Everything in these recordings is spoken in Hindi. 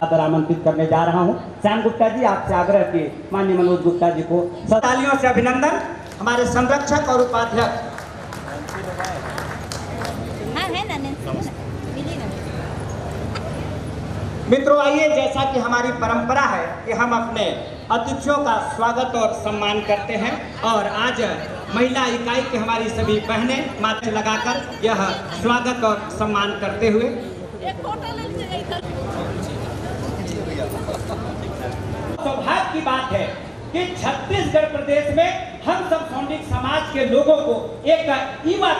आदर आमंत्रित करने जा रहा हूं। श्याम गुप्ता जी, आपसे आग्रह कि माननीय मनोज गुप्ता जी को तालियों से अभिनंदन। हमारे संरक्षक और उपाध्यक्ष मित्रों, आइए, जैसा कि हमारी परंपरा है कि हम अपने अतिथियों का स्वागत और सम्मान करते हैं, और आज महिला इकाई की हमारी सभी बहनें माथे लगाकर यह स्वागत और सम्मान करते हुए सौभाग्य की बात है कि छत्तीसगढ़ प्रदेश में हम सब सौंडिक समाज के लोगों को एक युवा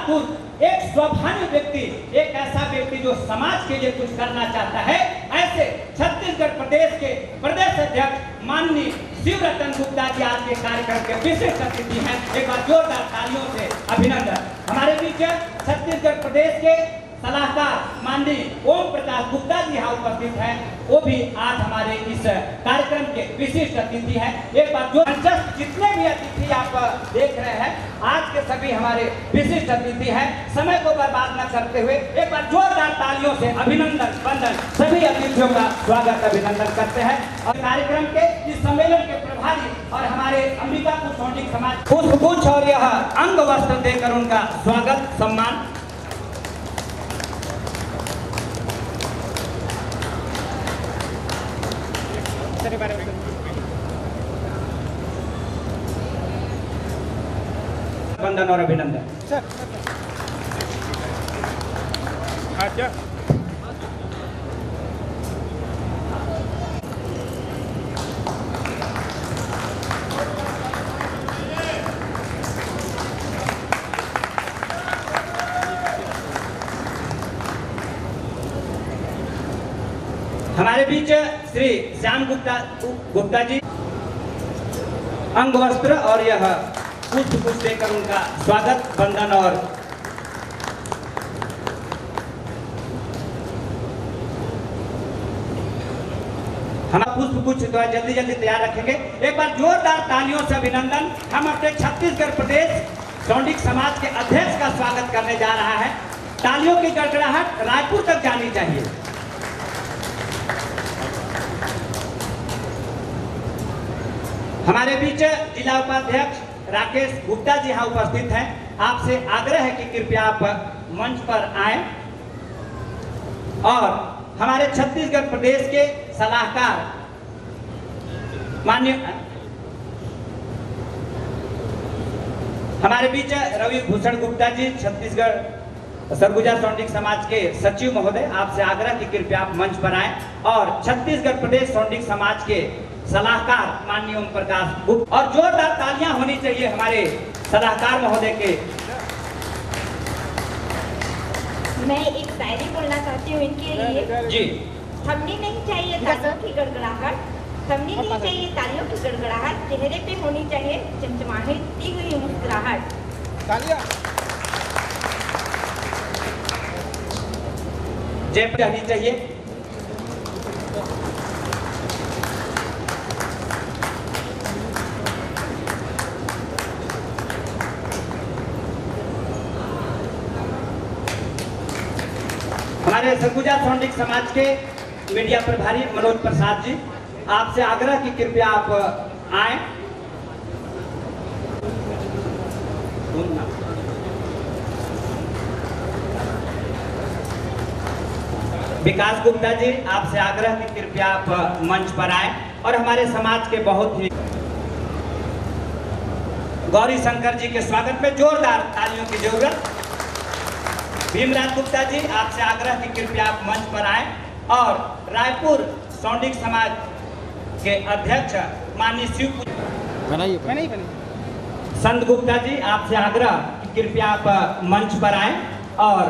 एक स्वाभिमानी व्यक्ति, एक ऐसा व्यक्ति जो समाज के लिए कुछ करना चाहता है, ऐसे छत्तीसगढ़ प्रदेश के प्रदेश अध्यक्ष माननीय शिवरतन गुप्ता जी आज के कार्यक्रम के विशिष्ट अतिथि हैं। एक बार जोरदार तालियों से अभिनंदन। हमारे बीच छत्तीसगढ़ प्रदेश के सलाहकार माननीय ओम प्रकाश गुप्ता जी यहाँ उपस्थित हैं, वो भी आज हमारे इस कार्यक्रम के विशिष्ट अतिथि हैं। एक बार जो जितने भी अतिथि आप देख रहे हैं, आज के सभी हमारे विशिष्ट अतिथि हैं। समय को बर्बाद न करते हुए एक बार जोरदार तालियों से अभिनंदन वंदन सभी अतिथियों का स्वागत अभिनंदन करते हैं। और कार्यक्रम के इस सम्मेलन के प्रभारी और हमारे अंबिकापुर सौंडिक समाज पुष्पगुच्छ और यह अंग वस्त्र देकर उनका स्वागत सम्मान। वंदन और अभिनंदन। हमारे बीच श्री श्याम गुप्ता जी अंग वस्त्र और यह पुष्प देकर उनका स्वागत वंदन और हम पुष्प कुछ जल्दी जल्दी तैयार रखेंगे। एक बार जोरदार तालियों से अभिनंदन। हम अपने छत्तीसगढ़ प्रदेश सौंडिक समाज के अध्यक्ष का स्वागत करने जा रहा है। तालियों की गड़गड़ाहट रायपुर तक जानी चाहिए। हमारे बीच जिला उपाध्यक्ष राकेश गुप्ता जी यहाँ उपस्थित हैं। आपसे आग्रह है कि कृपया आप मंच पर आएं, और हमारे छत्तीसगढ़ प्रदेश के सलाहकार माननीय हमारे बीच रवि भूषण गुप्ता जी, छत्तीसगढ़ सरगुजा सौंडिक समाज के सचिव महोदय, आपसे आग्रह कि कृपया आप मंच पर आएं, और छत्तीसगढ़ प्रदेश सौंडिक समाज के सलाहकार माननीय ओम प्रकाश गुप्ता, और जोरदार तालियां होनी चाहिए हमारे सलाहकार महोदय के। मैं एक शायरी बोलना चाहती हूँ इनके लिए जी। थमनी नहीं चाहिए तालियों की गड़गड़ाहट, थमनी नहीं चाहिए तालियों की गड़गड़ाहट, चेहरे पे होनी चाहिए चमचमाती हुई मुस्कुराहट। तालियां जय रहनी चाहिए। हमारे सरगुजा सौंडिक समाज के मीडिया प्रभारी मनोज प्रसाद जी, आपसे आग्रह कि कृपया आप आए। विकास गुप्ता जी, आपसे आग्रह कि कृपया आप मंच पर आए, और हमारे समाज के बहुत ही गौरी शंकर जी के स्वागत में जोरदार तालियों की जरूरत। भीमराज गुप्ता जी, आपसे आग्रह कि कृपया आप मंच पर आए, और रायपुर सौंडिक समाज के अध्यक्ष माननीय शिव संत गुप्ता जी, आपसे आग्रह कि कृपया आप मंच पर आए, और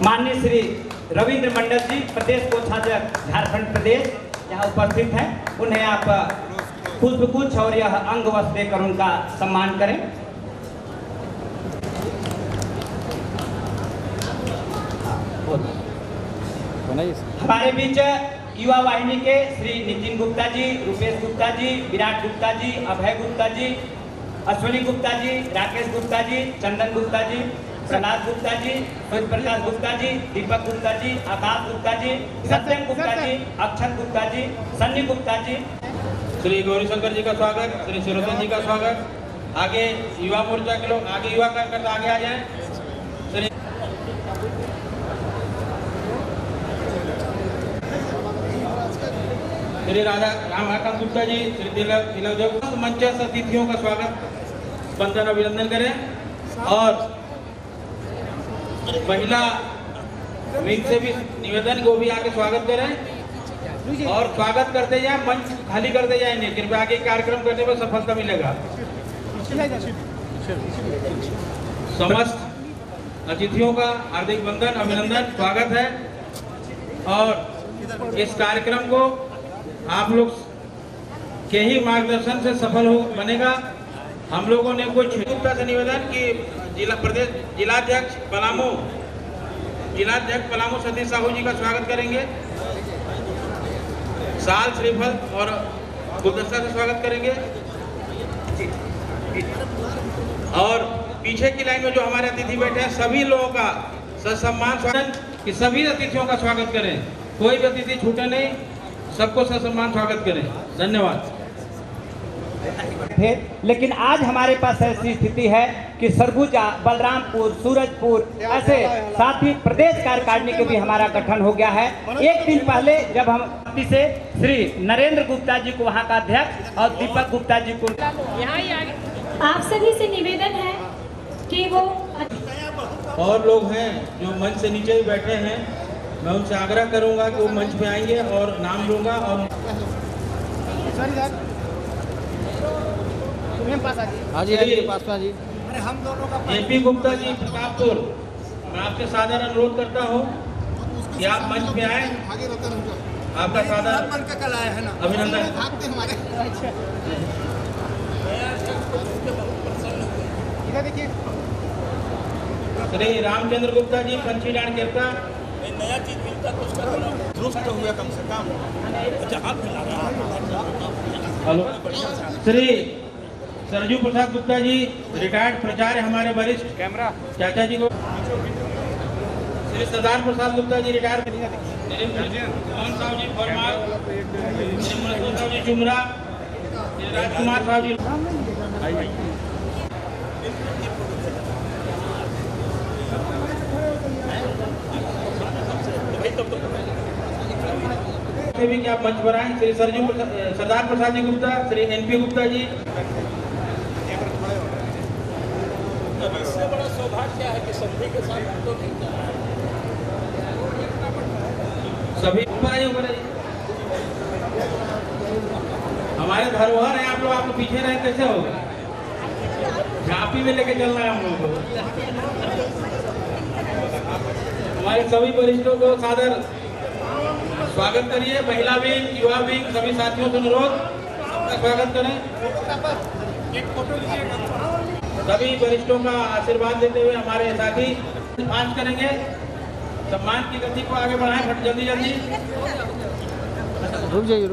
माननीय श्री रविंद्र मंडल जी, प्रदेश कोषाध्यक्ष झारखंड प्रदेश, यहाँ उपस्थित हैं। उन्हें आप पुष्पगुच्छ और यह अंग वस्त्र देकर उनका सम्मान करें। हमारे बीच युवा वाहिनी के श्री नितिन गुप्ता जी, रुपेश गुप्ता जी, विराट गुप्ता जी, अभय गुप्ता जी, अश्विनी गुप्ता जी, राकेश गुप्ता जी, चंदन गुप्ता जी, प्रहलाद गुप्ता जी, सूर्य प्रकाश गुप्ता जी, दीपक गुप्ता जी, आकाश गुप्ता जी, सत्यम गुप्ता जी, अक्षत गुप्ता जी, सन्नी गुप्ता जी। श्री गौरीशंकर जी का स्वागत, श्री शिरोधन जी का स्वागत। आगे युवा मोर्चा के लोग, आगे युवा कार्यकर्ता आगे आ जाएं। श्री श्री राधा रामाकांत गुप्ता जी, श्री तिलक देव, मंच अतिथियों का स्वागत, वंदन अभिनंदन करें। और महिला विंग से भी निवेदन को भी आके स्वागत करें और स्वागत करते जाए, मंच खाली करते जाएंगे, कृपया आगे कार्यक्रम करने में सफलता मिलेगा। समस्त अतिथियों का हार्दिक वंदन अभिनंदन स्वागत है। और इस कार्यक्रम को आप लोग के ही मार्गदर्शन से सफल हो बनेगा। हम लोगों ने कुछ गुप्ता से निवेदन कि जिलाध्यक्ष पलामू सतीश साहू जी का स्वागत करेंगे, साल श्रीफल और गुलदस्ता से स्वागत करेंगे। और पीछे की लाइन में जो हमारे अतिथि बैठे हैं सभी लोगों का ससम्मान स्वागत, कि सभी अतिथियों का स्वागत करें, कोई भी अतिथि छूटे नहीं, सबको ससम्मान स्वागत करें। धन्यवाद। लेकिन आज हमारे पास ऐसी स्थिति है कि सरगुजा, बलरामपुर, सूरजपुर, ऐसे साथ ही प्रदेश कार्यकारिणी के भी हमारा गठन हो गया है। एक दिन पहले जब हम से श्री नरेंद्र गुप्ता जी को वहाँ का अध्यक्ष और दीपक गुप्ता जी को आप सभी से निवेदन है कि वो और लोग हैं जो मंच से नीचे ही बैठे हैं, मैं उनसे आग्रह करूंगा कि वो मंच पे आएंगे और नाम लूंगा। और एपी गुप्ता जी प्रतापपुर, मैं आपसे सादर अनुरोध करता हूँ कि आप मंच पे आए, आपका सादर अभिनंदन। श्री रामचंद्र गुप्ता जी पंछी डांड केरता, नया चीज मिलता तो उसका दुरुस्त हुआ कम से कम। अच्छा हाथ मिला रहा। हेलो। श्री सरजू प्रसाद गुप्ता जी रिटायर्ड प्रचार्य, हमारे वरिष्ठ कैमरा चाचा जी को। श्री सरदार प्रसाद गुप्ता जी रिटायर्ड, मोहन साहब जी फरमाल, साहब जी चुमरा, राजकुमार साहब जी। भी क्या मंच पर आए, श्री सरदार प्रसाद जी गुप्ता, श्री एनपी गुप्ता जी। इससे बड़ा सौभाग्य है कि सभी के साथ तो सभी ऊपर हमारे धरोहर है, आप लोग पीछे रहे कैसे होगा? झांपी में लेके चलना है हम लोगों को। हमारे सभी वरिष्ठों को सादर स्वागत करिए। महिला विंग, युवा विंग, सभी साथियों से अनुरोध सबका स्वागत करें। सभी वरिष्ठों का आशीर्वाद देते हुए हमारे साथी पास करेंगे। सम्मान की गति को आगे बढ़ाएं, फट जल्दी जल्दी। रुक जाइए।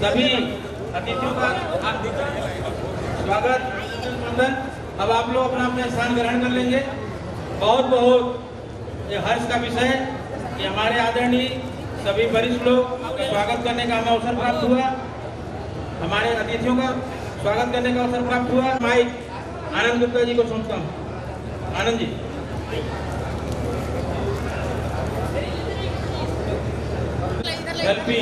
सभी अतिथियों का स्वागत वंदन। अब आप लोग अपना अपना स्थान ग्रहण कर लेंगे। बहुत बहुत ये हर्ष का विषय है कि हमारे आदरणीय सभी वरिष्ठ लोग का स्वागत करने का हमें अवसर प्राप्त हुआ, हमारे अतिथियों का स्वागत करने का अवसर प्राप्त हुआ। माइक आनंद गुप्ता जी को सौंपता हूँ। आनंद जी। सेल्फी।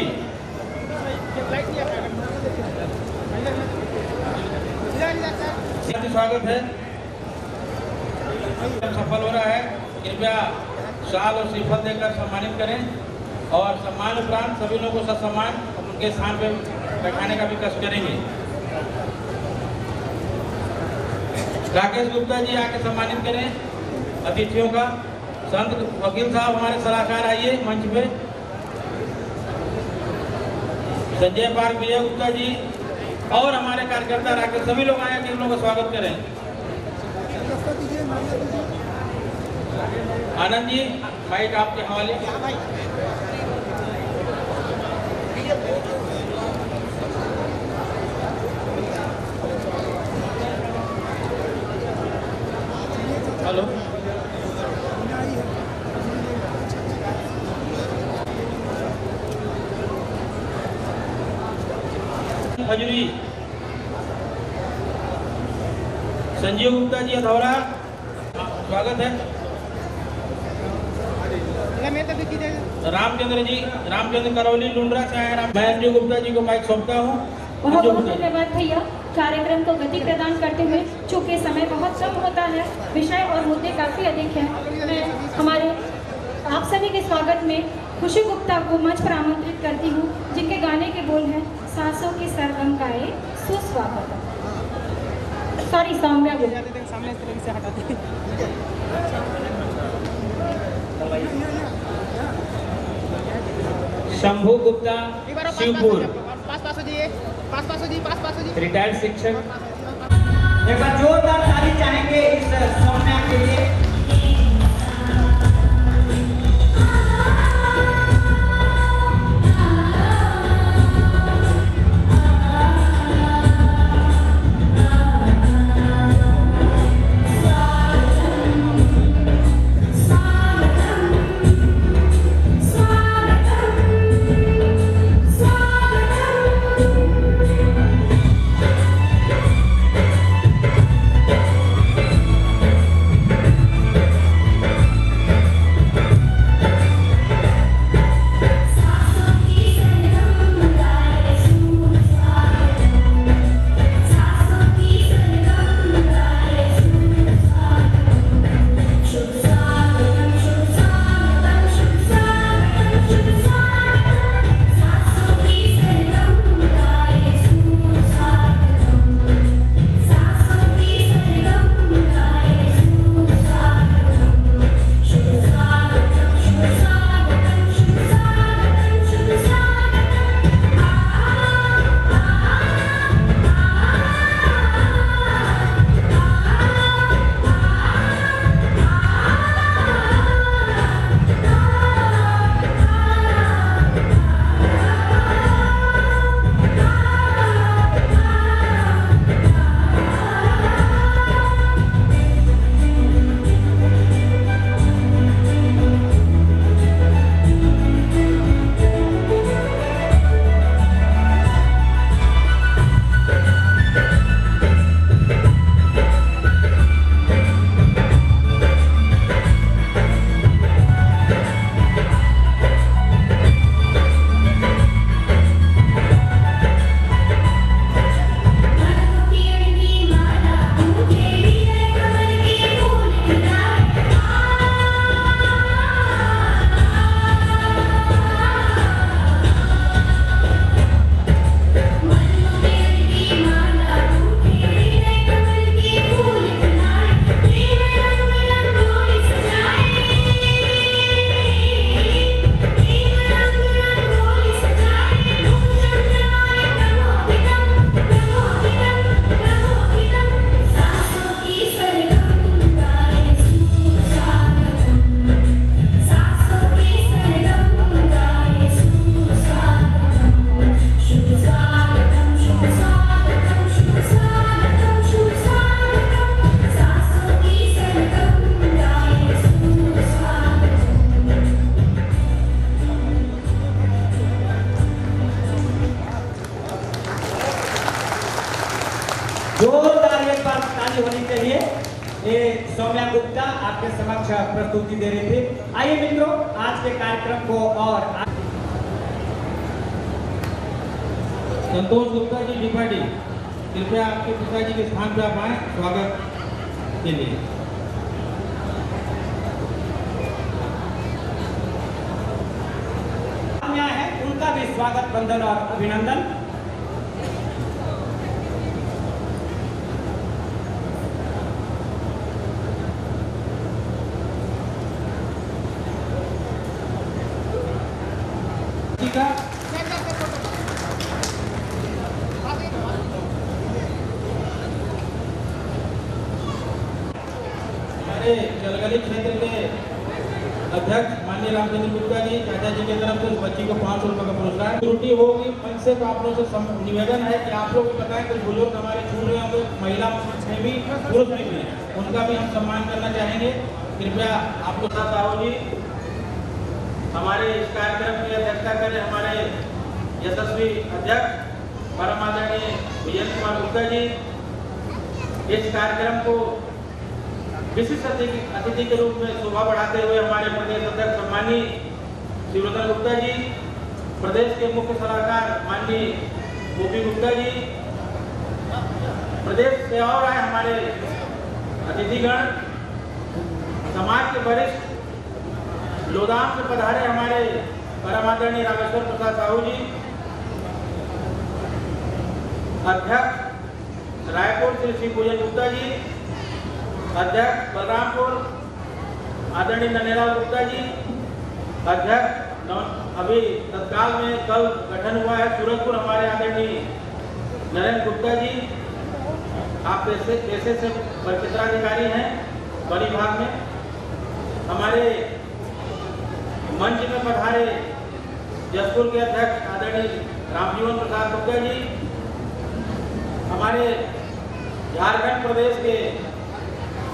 स्वागत है, सफल हो रहा है। कृपया शाल और श्रीफल देकर सम्मानित करें और सम्मान उपरांत सभी लोगों को ससम्मान उनके स्थान पर बैठाने का भी कष्ट करेंगे। राकेश गुप्ता जी आके सम्मानित करें अतिथियों का। संत वकील साहब हमारे सलाहकार आइए मंच पे। संजय पार्क विजय गुप्ता जी और हमारे कार्यकर्ता राकेश, सभी लोग आए कि उन लोगों का स्वागत करें। आनंद जी माइक आपके हवाले। खजुरी, संजीव गुप्ता जी अधौरा, स्वागत है। रामचंद्र करौली लुंड्रा से आए। मैं अंजू गुप्ता जी को माइक सौंपता हूँ। बहुत बहुत धन्यवाद भैया, कार्यक्रम को गति प्रदान करते हुए। चूँकि समय बहुत कम होता है, विषय और मुद्दे काफ़ी अधिक हैं, मैं हमारे आप सभी के स्वागत में खुशी गुप्ता को मंच पर आमंत्रित करती हूँ, जिनके गाने के बोल हैं सांसों की सरगम गाए सुस्वागत। सॉरी, सौम्या शंभू गुप्ता, शिवपुर, रिटायर्ड शिक्षक। एक बार जोरदार ताली चाहेंगे इस सौम्या के लिए। जोरदार एक बार ताली होनी चाहिए। ये सौम्या गुप्ता आपके समक्ष प्रस्तुति दे रहे थे। आइए मित्रों, आज के कार्यक्रम को और संतोष गुप्ता जी डिपाटी, कृपया आपके पिताजी के स्थान पर आप आए स्वागत के लिए। है उनका भी स्वागत, वंदन और अभिनंदन। हमारे जलगली क्षेत्र के अध्यक्ष माननीय रामचंद्र गुप्ता जी, चाचा जी की तरफ से उस बच्ची को 500 रुपये का पुरस्कार। त्रुटि होगी मंच से, तो आप लोगों से निवेदन है कि आप लोग बताएं कुछ बुजुर्ग हमारे छूट रहे होंगे, महिला में भी पुरुष में भी, उनका भी हम सम्मान करना चाहेंगे। कृपया आपको साहू जी हमारे इस कार्यक्रम की अध्यक्षता करें, हमारे यशस्वी अध्यक्ष परम आदरणीय विजय कुमार गुप्ता जी, इस कार्यक्रम को विशिष्ट अतिथि के रूप में शोभा बढ़ाते हुए हमारे प्रदेश अध्यक्ष सम्माननीय शिवरतन गुप्ता जी, प्रदेश के मुख्य सलाहकार माननीय गोपी गुप्ता जी, प्रदेश से और आए हमारे अतिथिगण, समाज के वरिष्ठ लोधाम से पधारे हमारे परम आदरणीय रामेश्वर प्रसाद साहू जी, अध्यक्ष रायपुर श्री श्री पूजन गुप्ता जी, अध्यक्ष बलरामपुर आदरणीय ननेलाल गुप्ता जी, अध्यक्ष अभी तत्काल में कल गठन हुआ है सूरजपुर हमारे आदरणीय नरेंद्र गुप्ता जी, आप पेशे से परिक्षेत्राधिकारी हैं वन विभाग में। हमारे मंच में पधारे जसपुर के अध्यक्ष आदरणीय रामजीवन प्रसाद गुप्ता जी, हमारे झारखंड प्रदेश के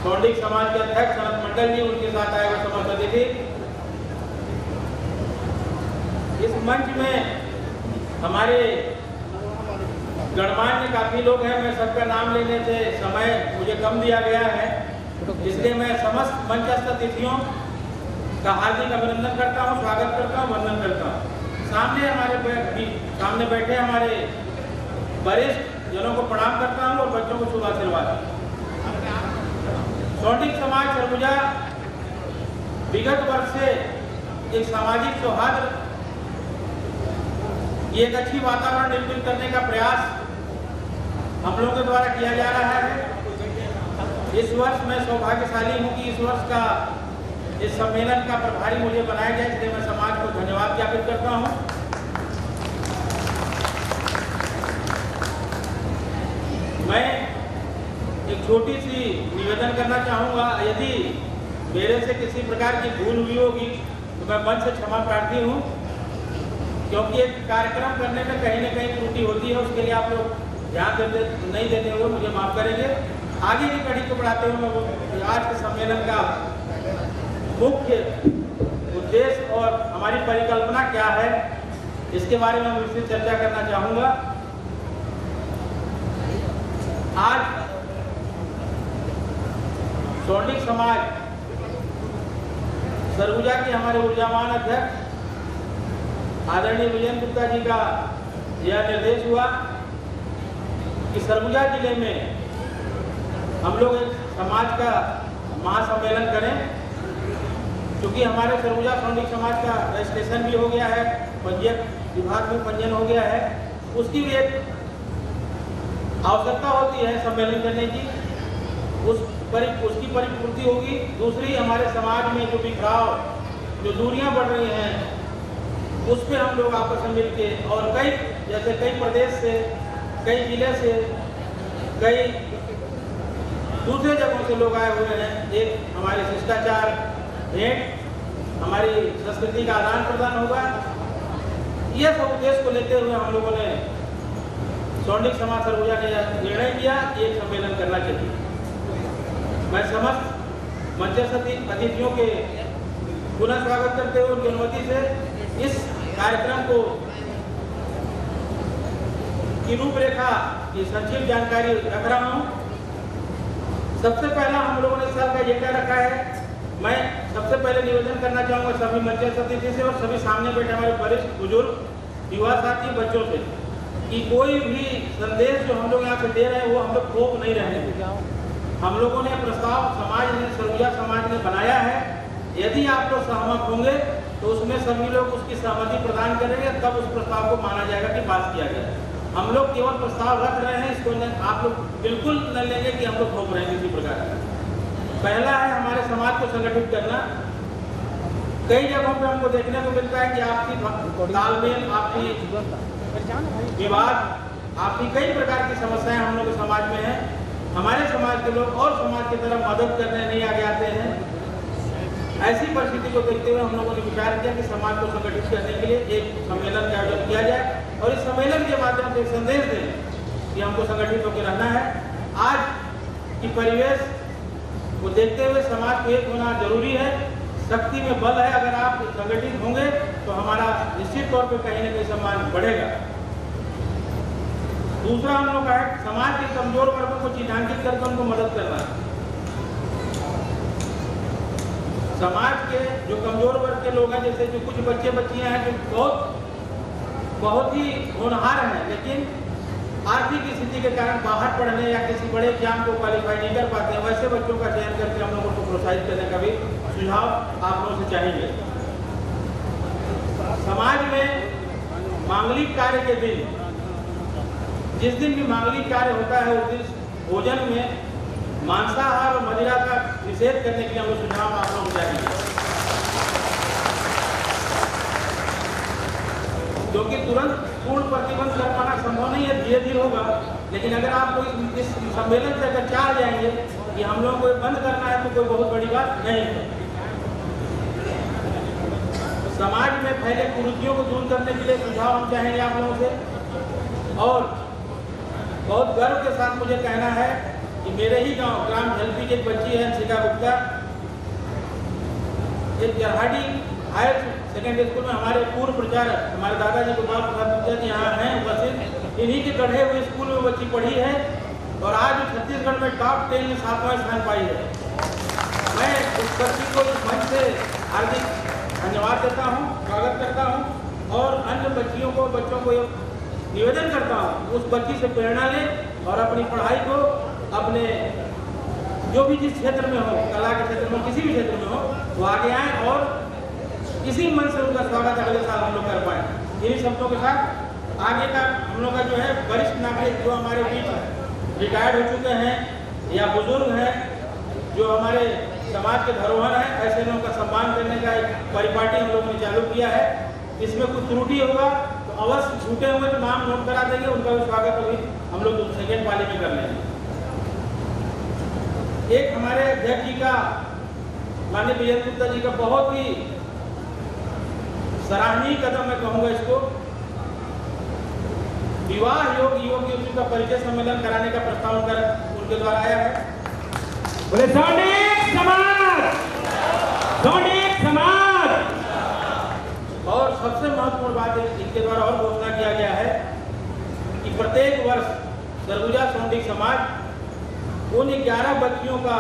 सौंडिक समाज के अध्यक्ष सनत मंडल जी, उनके साथ आए हुए समस्त अतिथि। इस मंच में हमारे गणमान्य काफी लोग हैं, मैं सबका नाम लेने से समय मुझे कम दिया गया है, इसलिए मैं समस्त मंचस्थ अतिथियों का हार्दिक अभिनंदन करता हूं, स्वागत करता हूं, वंदन करता हूं। सामने बैठे हमारे वरिष्ठ जनों को प्रणाम करता हूं और बच्चों को शुभ आशीर्वाद। सौंडिक समाज सरगुजा विगत वर्ष से एक सामाजिक सौहार्द, एक अच्छी वातावरण निर्मित करने का प्रयास हम लोगों के द्वारा किया जा रहा है। इस वर्ष मैं सौभाग्यशाली हूं कि इस वर्ष का इस सम्मेलन का प्रभारी मुझे बनाया गया, इसलिए मैं समाज को धन्यवाद ज्ञापित करता हूं। मैं एक छोटी सी निवेदन करना चाहूँगा, यदि मेरे से किसी प्रकार की भूल हुई होगी तो मैं मन से क्षमा प्रार्थी हूँ, क्योंकि एक कार्यक्रम करने में कहीं न कहीं त्रुटि होती है, उसके लिए आप लोग ध्यान नहीं देते हुए मुझे माफ करेंगे। आगे की कड़ी को बढ़ाते हुए मैं आज के सम्मेलन का मुख्य उद्देश्य और हमारी परिकल्पना क्या है, इसके बारे में विस्तृत चर्चा करना चाहूँगा। आज सौंडिक समाज सरगुजा के हमारे ऊर्जावान अध्यक्ष आदरणीय विजय गुप्ता जी का यह निर्देश हुआ कि सरगुजा जिले में हम लोग एक समाज का महासम्मेलन करें, क्योंकि हमारे सरगुजा सौंडिक समाज का रजिस्ट्रेशन भी हो गया है, पंजीयक विभाग में पंजीयन हो गया है, उसकी भी एक आवश्यकता होती है सम्मेलन करने की, उसकी परिपूर्ति होगी। दूसरी, हमारे समाज में जो बिखराव, जो दूरियां बढ़ रही हैं, उस पर हम लोग आपस में मिलके और कई प्रदेश से, कई जिले से, कई दूसरे जगहों से लोग आए हुए हैं। एक हमारे शिष्टाचार भेंट, हमारी संस्कृति का आदान प्रदान होगा। यह सब उद्देश्य को लेते हुए हम लोगों ने सौंडिक समाज सरगुजा ने निर्णय किया कि एक सम्मेलन करना चाहिए। मैं समस्त मंचस्थ अतिथियों के पुनः स्वागत करते हुए उनकी अनुमति से इस कार्यक्रम को की रूपरेखा की संक्षिप्त जानकारी रख रहा हूँ। सबसे पहला हम लोगों ने इस साल का एजेंडा रखा है। मैं सबसे पहले निवेदन करना चाहूँगा सभी मंचस्थ अतिथि से और सभी सामने बैठे हमारे वरिष्ठ बुजुर्ग, युवा साथी, बच्चों से, कि कोई भी संदेश जो हम लोग यहाँ से दे रहे हैं वो हम लोग थोप नहीं रहने देंगे। हम लोगों ने प्रस्ताव समाज ने, सरगुजा समाज ने बनाया है। यदि आप लोग सहमत होंगे तो उसमें सभी लोग उसकी सहमति प्रदान करेंगे, तब उस प्रस्ताव को माना जाएगा कि पास किया गया। हम लोग केवल प्रस्ताव रख रहे हैं, इसको आप लोग बिल्कुल न लेंगे कि हम लोग थोप रहे हैं किसी प्रकार का। पहला है हमारे समाज को संगठित करना। कई जगहों पे हमको देखने को मिलता है कि आपसी तालमेल, आपसी विवाद, आपकी कई प्रकार की समस्याएं हम लोग के समाज में है। हमारे समाज के लोग और समाज की तरफ मदद करने नहीं आगे आते हैं। ऐसी परिस्थिति को देखते हुए हम लोगों ने विचार किया कि समाज को संगठित करने के लिए एक सम्मेलन का आयोजन किया जाए और इस सम्मेलन के माध्यम से संदेश दें कि हमको संगठित होकर रहना है। आज की परिवेश को देखते हुए समाज को एक होना जरूरी है। शक्ति में बल है। अगर आप संगठित होंगे तो हमारा निश्चित तौर पर कहीं न कहीं सम्मान बढ़ेगा। दूसरा हम लोग का है समाज के कमजोर वर्गों को चिन्हांकित करके उनको मदद करना। समाज के जो कमजोर वर्ग के लोग हैं, जैसे जो कुछ बच्चे बच्चियां हैं जो बहुत ही होनहार हैं, लेकिन आर्थिक स्थिति के कारण बाहर पढ़ने या किसी बड़े एग्जाम को क्वालिफाई नहीं कर पाते हैं, वैसे बच्चों का चयन करके हम लोगों को प्रोत्साहित करने का भी सुझाव आप लोगों से चाहेंगे। समाज में मांगलिक कार्य के दिन, जिस दिन भी मांगलिक कार्य होता है उस दिन भोजन में मांसाहार और मदिरा का निषेध करने के लिए हम लोग सुझाव आप लोग चाहेंगे, जो कि तुरंत पूर्ण प्रतिबंध कर पाना संभव नहीं है, धीरे धीरे होगा। लेकिन अगर आप लोग इस सम्मेलन से अगर चाह जाएंगे कि हम लोगों को बंद करना है तो कोई बहुत बड़ी बात नहीं है। समाज में फैले कुरीतियों को दूर करने के लिए सुझाव हम चाहेंगे आप लोगों से। और बहुत गर्व के साथ मुझे कहना है कि मेरे ही गांव ग्राम झलपी की एक बच्ची है शिखा गुप्ता, एक जरहाटी हायर सेकेंडरी स्कूल में हमारे पूर्व प्रचारक हमारे दादाजी गोपाल प्रसाद गुप्ता जी यहाँ हैं उपस्थित, इन्हीं के गढ़े हुए स्कूल में बच्ची पढ़ी है और आज छत्तीसगढ़ में टॉप 10 में 7वां स्थान पाई है। मैं उस बच्ची को इस मंच से हार्दिक धन्यवाद देता हूँ, स्वागत करता हूँ और अन्य बच्चियों को बच्चों को निवेदन करता हूँ उस बच्ची से प्रेरणा लें और अपनी पढ़ाई को अपने जो भी जिस क्षेत्र में हो, कला के क्षेत्र में किसी भी क्षेत्र में हो, वो आगे आए और इसी मन से उनका स्वागत अगले साल हम लोग कर पाए। इन्हीं शब्दों के साथ आगे का हम लोग का जो है वरिष्ठ नागरिक जो हमारे बीच रिटायर्ड हो चुके हैं या बुजुर्ग हैं, जो हमारे समाज के धरोहर हैं, ऐसे लोगों का सम्मान करने का एक परिपाटी हम लोग ने चालू किया है। इसमें कुछ त्रुटि होगा तो अवश्य छूटे हुए तो नाम नोट करा देंगे, उनका भी स्वागत अभी हम लोग सेकेंड पाली में कर लेंगे। एक हमारे अध्यक्ष जी का, माननीय विजय गुप्ता जी का बहुत ही सराहनीय कदम मैं कहूँगा इसको, विवाह योग्य का परिचय सम्मेलन कराने का प्रस्ताव उनके द्वारा आया है। बोले सौंडिक समाज, सौंडिक समाज। और सबसे महत्वपूर्ण बात इनके द्वारा और घोषणा किया गया है कि प्रत्येक वर्ष सरगुजा सौंडिक समाज उन 11 बच्चियों का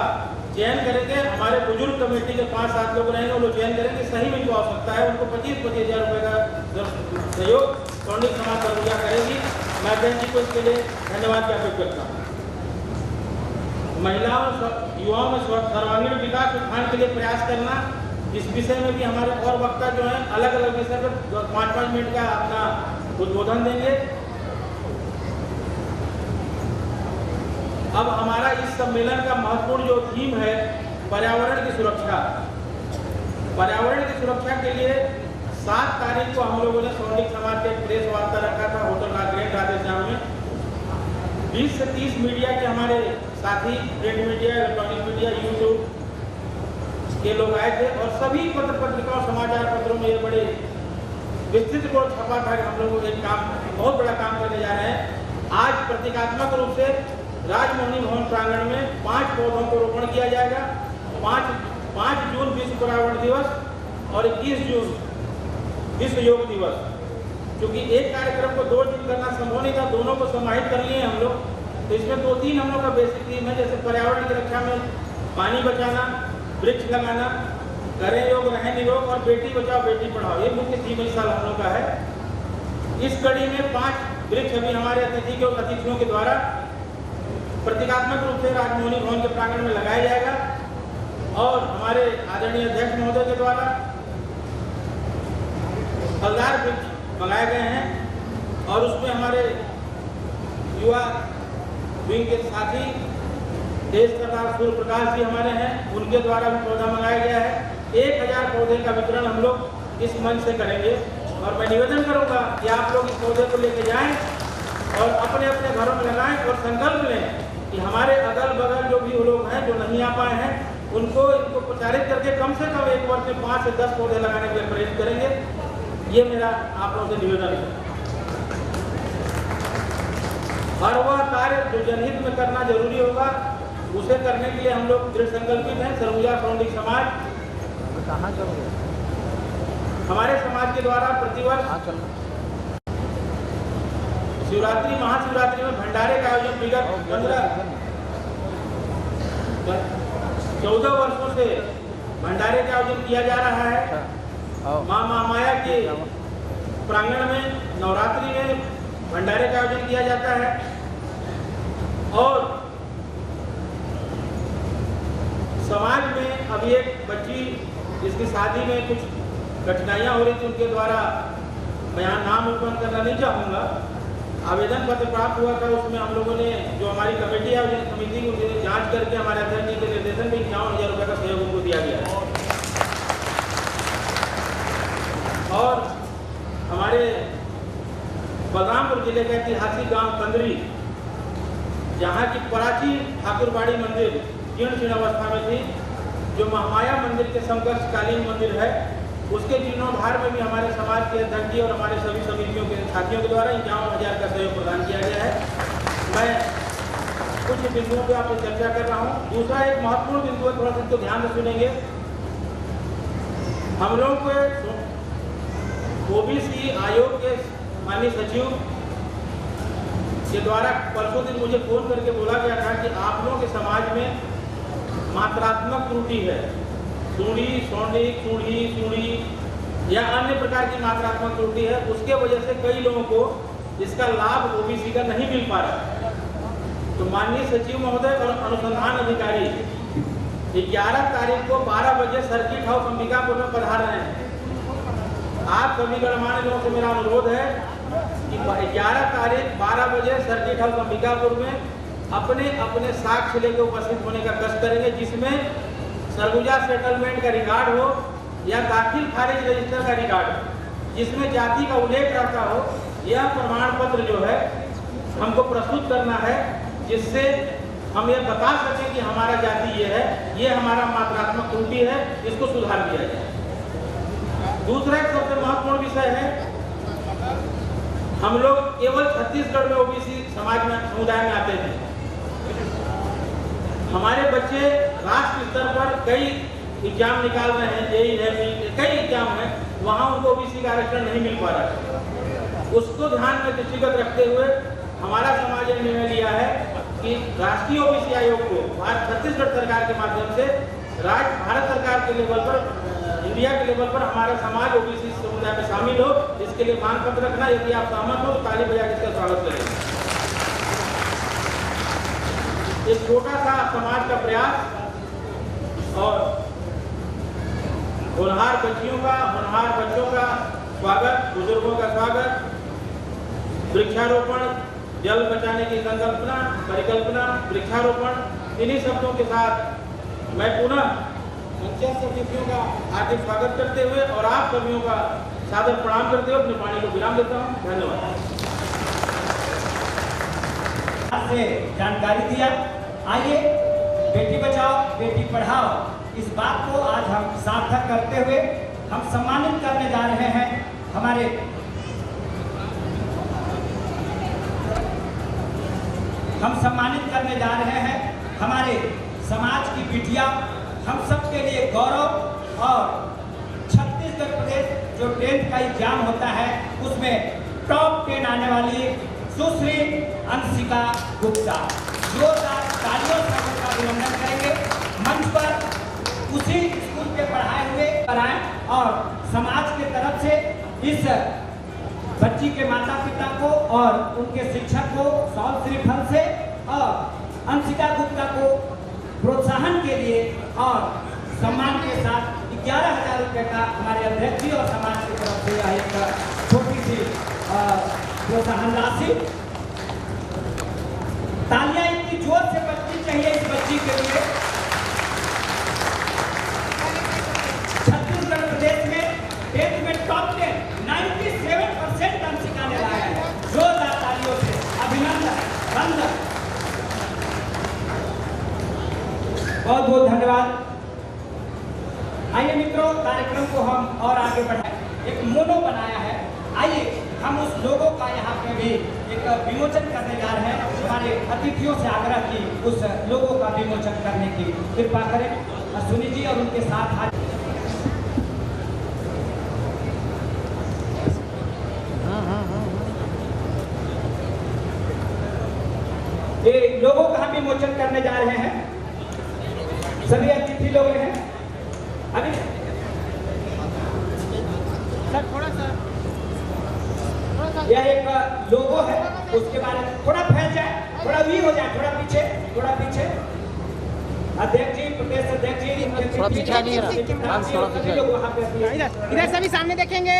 चयन करेंगे। हमारे बुजुर्ग कमेटी के 5-7 लोग रहेंगे, वो लोग चयन करेंगे, सही में जो आवश्यकता है उनको 25-25 हज़ार रुपये का सहयोग सौंडिक समाज सरगुजा करेगी। मैं अध्यक्ष जी को इसके लिए धन्यवाद ज्ञापित करता हूँ। महिलाओं युवाओं में सर्वांगीण विकास उत्थान के लिए प्रयास करना, इस विषय में भी हमारे और वक्ता जो है अलग अलग विषय पर 5-5 मिनट का अपना उद्बोधन देंगे। अब हमारा इस सम्मेलन का महत्वपूर्ण जो थीम है पर्यावरण की सुरक्षा। पर्यावरण की सुरक्षा के लिए 7 तारीख को हम लोगों ने सौंडिक समाज के प्रेस वार्ता रखा था होटल ग्रैंड राधेश्याम में। 20 से 30 मीडिया के हमारे साथी, print media, electronic media, YouTube के लोग आए थे और सभी पत्र पत्रिकाओं समाचार पत्रों में ये बड़े विस्तृत को छपा था कि हम लोग एक काम, बहुत बड़ा काम करने जा रहे हैं। आज प्रतीकात्मक रूप से राजमोहनी भवन प्रांगण में 5 पौधों को रोपण किया जाएगा। 5 जून विश्व पर्यावरण दिवस और 21 जून विश्व योग दिवस। क्योंकि एक कार्यक्रम को 2 दिन करना संभव नहीं था, दोनों को समाहित कर लिए हम लोग। तो इसमें 2-3 हम लोग का बेसिक थीम है, जैसे पर्यावरण की रक्षा में पानी बचाना, वृक्ष लगाना, करें योग रहें निरोग और बेटी बचाओ बेटी पढ़ाओ, ये मुख्य थीम इस साल हम लोग का है। इस कड़ी में 5 वृक्ष अभी हमारे अतिथियों के द्वारा प्रतीकात्मक रूप से राजमोहनी भवन के प्रांगण में लगाया जाएगा और हमारे आदरणीय अध्यक्ष महोदय के द्वारा फलदार वृक्ष मंगाए गए हैं और उसमें हमारे युवा विंग के साथी देश सरदार सूर्य प्रकाश जी हमारे हैं, उनके द्वारा भी पौधा मंगाया गया है। 1000 पौधे का वितरण हम लोग इस मंच से करेंगे और मैं निवेदन करूंगा कि आप लोग इस पौधे को लेके जाएं और अपने अपने घरों में लगाएं और संकल्प लें कि हमारे अगल बगल जो भी लोग हैं जो नहीं आ पाए हैं इनको प्रचारित करके कम से कम एक वर्ष में 5 से 10 पौधे लगाने के लिए प्रेरित करेंगे। ये मेरा आप लोगों से निवेदन है। हर वह कार्य जो जनहित में करना जरूरी होगा उसे करने के लिए हम लोग दृढ़ संकल्पित हैं। सरगुजा सौंडिक समाज हमारे समाज के द्वारा प्रतिवर्ष शिवरात्रि महाशिवरात्रि में भंडारे का आयोजन विगत 14 वर्षों से भंडारे का आयोजन किया जा रहा है। माँ महामाया के प्रांगण में नवरात्रि में भंडारे का आयोजन किया जाता है। और समाज में अभी एक बच्ची जिसकी शादी में कुछ कठिनाइयाँ हो रही थी, उनके द्वारा मैं यहाँ नाम उत्पन्न करना नहीं चाहूँगा, आवेदन पत्र प्राप्त हुआ था। उसमें हम लोगों ने जो हमारी कमेटी है समिति को जांच करके हमारे अध्यक्ष जी के निर्देशन में 51,000 रुपये का सहयोग उनको दिया गया है। और हमारे बलरामपुर जिले का ऐतिहासिक गांव कंदरी, जहाँ की प्राचीन ठाकुरबाड़ी मंदिर जीर्ण अवस्था में थी, जो महामाया मंदिर के समकक्षकालीन मंदिर है, उसके जीर्णोद्धार में भी हमारे समाज के अध्यक्ष जी और हमारे सभी समितियों के साथियों के द्वारा 51,000 का सहयोग प्रदान किया गया है। मैं कुछ बिंदुओं पर आपसे चर्चा कर रहा हूँ। दूसरा एक महत्वपूर्ण बिंदु है, थोड़ा सा इसको ध्यान से सुनेंगे। हम लोग को ओबीसी आयोग के माननीय सचिव के द्वारा परसों दिन मुझे फोन करके बोला गया था कि आप लोगों के समाज में मात्रात्मक त्रुटि है, सूढ़ी सौंडिक सूढ़ी या अन्य प्रकार की मात्रात्मक त्रुटि है, उसके वजह से कई लोगों को इसका लाभ ओबीसी का नहीं मिल पा रहा। तो माननीय सचिव महोदय और अनुसंधान अधिकारी 11 तारीख को 12 बजे सर्किट हाउस अंबिकापुर में पधार रहे हैं। आप सभी गणमान्य लोगों से मेरा अनुरोध है कि 11 तारीख 12 बजे सर्किट हाउस अंबिकापुर में अपने अपने साक्ष्य लेकर उपस्थित होने का कष्ट करेंगे, जिसमें सरगुजा सेटलमेंट का रिकॉर्ड हो या दाखिल खारिज रजिस्टर का रिकॉर्ड हो, जिसमें जाति का उल्लेख रहता हो। यह प्रमाण पत्र जो है हमको प्रस्तुत करना है, जिससे हम यह बता सकें कि हमारा जाति ये है, ये हमारा मात्रात्मक त्रुटि है, इसको सुधार दिया जाए। दूसरा एक सबसे महत्वपूर्ण विषय है, हम लोग केवल छत्तीसगढ़ में ओबीसी समाज में समुदाय में आते थे। हमारे बच्चे राष्ट्र स्तर पर कई एग्जाम निकाल रहे हैं, जेई है, कई एग्जाम है, वहाँ उनको ओबीसी का आरक्षण नहीं मिल पा रहा है। उसको ध्यान में दृष्टिगत रखते हुए हमारा समाज ने निर्णय लिया है कि राष्ट्रीय ओबीसी आयोग को छत्तीसगढ़ सरकार के माध्यम से भारत सरकार के लेवल पर, इंडिया के लेवल पर हमारा समाज ओबीसी समुदाय में शामिल हो, इसके लिए मांग पत्र रखना। यदि आप सहमत हो तो ताली बजा के इसका स्वागत करें। एक छोटा सा समाज का प्रयास और होनहार बच्चियों का, होनहार बच्चों का स्वागत, बुजुर्गों का स्वागत, वृक्षारोपण, जल बचाने की संकल्पना, परिकल्पना, वृक्षारोपण, इन्हीं शब्दों के साथ मैं पुनः पंचायत समितियों का हार्दिक स्वागत करते हुए और आप सभी का सादर प्रणाम करते हुए अपने वाणी को विराम देता हूँ। धन्यवाद। से जानकारी दिया। आइए बेटी बचाओ बेटी पढ़ाओ इस बात को आज हम सार्थक करते हुए हम सम्मानित करने जा रहे हैं हमारे समाज की बिटिया, हम सब के लिए गौरव। और छत्तीसगढ़ प्रदेश जो 10th का एग्जाम होता है उसमें टॉप 10 आने वाली सुश्री अंशिका गुप्ता, जोरदार तालियों से उनका अभिनंदन करेंगे। मंच पर उसी स्कूल के पढ़ाए हुए कराएं और समाज के तरफ से इस बच्ची के माता पिता को और उनके शिक्षक को सौल श्रीफल से और अंशिका गुप्ता को प्रोत्साहन के लिए और सम्मान के साथ 11,000 रुपये का हमारे अध्यक्ष जी और समाज की तरफ से यह एक छोटी सी प्रोत्साहन राशि। तालियां इतनी जोर से बजनी चाहिए इस बच्ची के लिए। छत्तीसगढ़ प्रदेश में 10th में टॉप 10 97% अंशिका ने लाया है। जोरदार तालियों से अभिनंदन, वंदन। बहुत बहुत धन्यवाद। आइए मित्रों, कार्यक्रम को हम और आगे बढ़ाएं। एक मोनो बनाया है, आइए हम उस लोगों का यहाँ पे भी एक विमोचन करने जा रहे हैं। हमारे अतिथियों से आग्रह की उस लोगों का विमोचन करने की कृपा करें। सुनी जी और उनके साथ आज विमोचन करने जा रहे हैं। सभी अतिथि लोग हैं। अभी सर थोड़ा सा यह एक लोगो है, उसके बारे में थोड़ा फैल जाए, थोड़ा वी हो जाए, थोड़ा पीछे, थोड़ा पीछे। अध्यक्ष जी, प्रदेश अध्यक्ष जी, थोड़ा पीछे आ जाइए, थोड़ा पीछे। लोग वहाँ पे इधर सभी सामने देखेंगे।